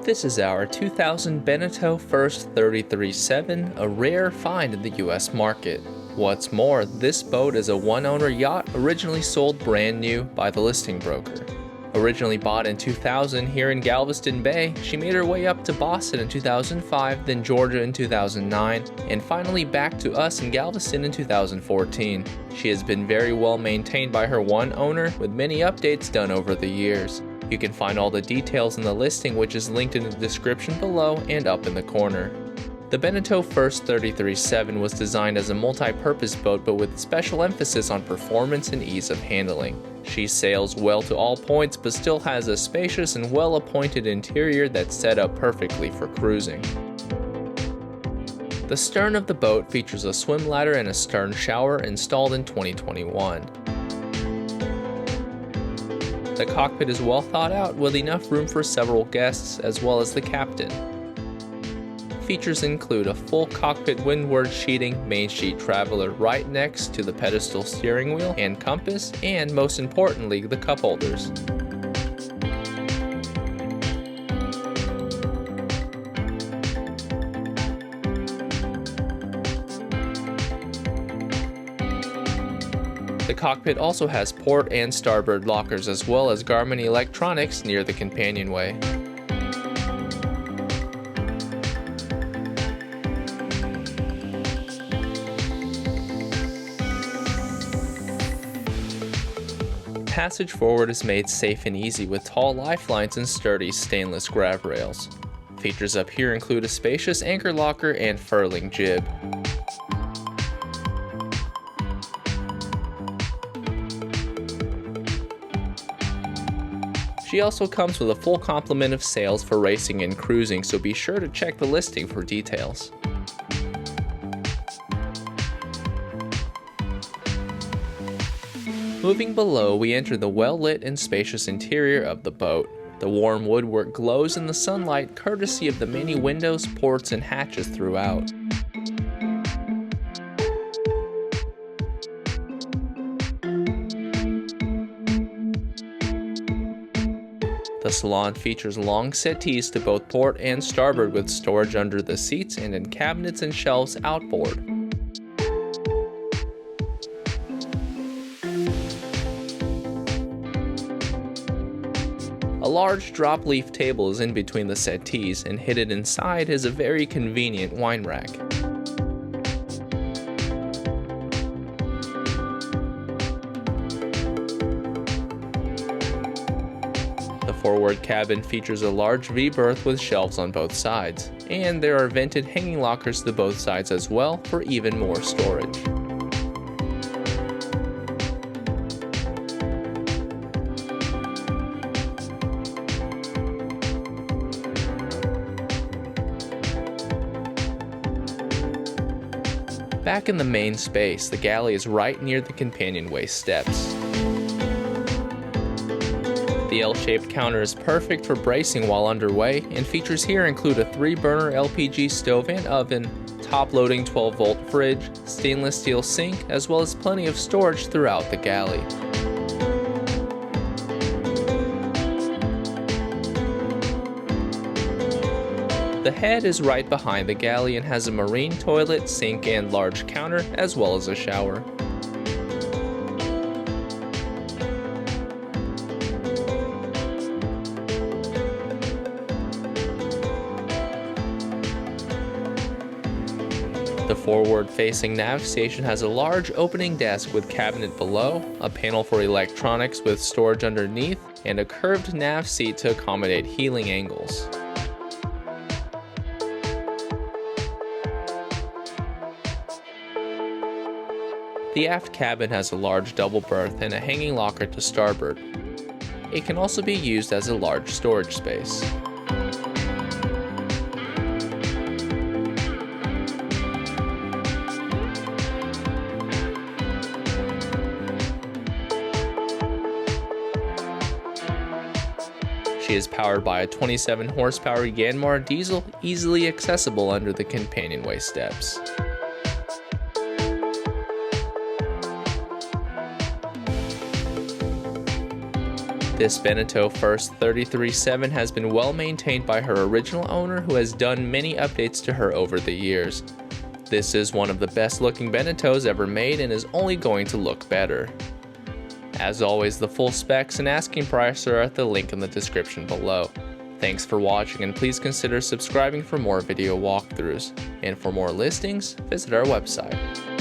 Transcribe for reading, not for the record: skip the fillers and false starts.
This is our 2000 Beneteau First 33.7, a rare find in the US market. What's more, this boat is a one-owner yacht originally sold brand new by the listing broker. Originally bought in 2000 here in Galveston Bay, she made her way up to Boston in 2005, then Georgia in 2009, and finally back to us in Galveston in 2014. She has been very well maintained by her one owner, with many updates done over the years. You can find all the details in the listing, which is linked in the description below and up in the corner. The Beneteau First 33.7 was designed as a multi-purpose boat, but with special emphasis on performance and ease of handling. She sails well to all points, but still has a spacious and well-appointed interior that's set up perfectly for cruising. The stern of the boat features a swim ladder and a stern shower installed in 2021. The cockpit is well thought out, with enough room for several guests as well as the captain. Features include a full cockpit windward sheeting main sheet traveler right next to the pedestal steering wheel and compass, and most importantly, the cup holders. The cockpit also has port and starboard lockers, as well as Garmin electronics near the companionway. Passage forward is made safe and easy with tall lifelines and sturdy stainless grab rails. Features up here include a spacious anchor locker and furling jib. She also comes with a full complement of sails for racing and cruising, so be sure to check the listing for details. Moving below, we enter the well-lit and spacious interior of the boat. The warm woodwork glows in the sunlight courtesy of the many windows, ports, and hatches throughout. The salon features long settees to both port and starboard, with storage under the seats and in cabinets and shelves outboard. A large drop leaf table is in between the settees, and hidden inside is a very convenient wine rack. The forward cabin features a large V-berth with shelves on both sides, and there are vented hanging lockers to both sides as well for even more storage. Back in the main space, the galley is right near the companionway steps. The L-shaped counter is perfect for bracing while underway, and features here include a 3-burner LPG stove and oven, top-loading 12-volt fridge, stainless steel sink, as well as plenty of storage throughout the galley. The head is right behind the galley and has a marine toilet, sink, and large counter, as well as a shower. The forward-facing nav station has a large opening desk with cabinet below, a panel for electronics with storage underneath, and a curved nav seat to accommodate heeling angles. The aft cabin has a large double berth and a hanging locker to starboard. It can also be used as a large storage space. She is powered by a 27 horsepower Yanmar diesel, easily accessible under the companionway steps. This Beneteau First 33.7 has been well maintained by her original owner, who has done many updates to her over the years. This is one of the best looking Beneteaus ever made and is only going to look better. As always, the full specs and asking price are at the link in the description below. Thanks for watching, and please consider subscribing for more video walkthroughs. And for more listings, visit our website.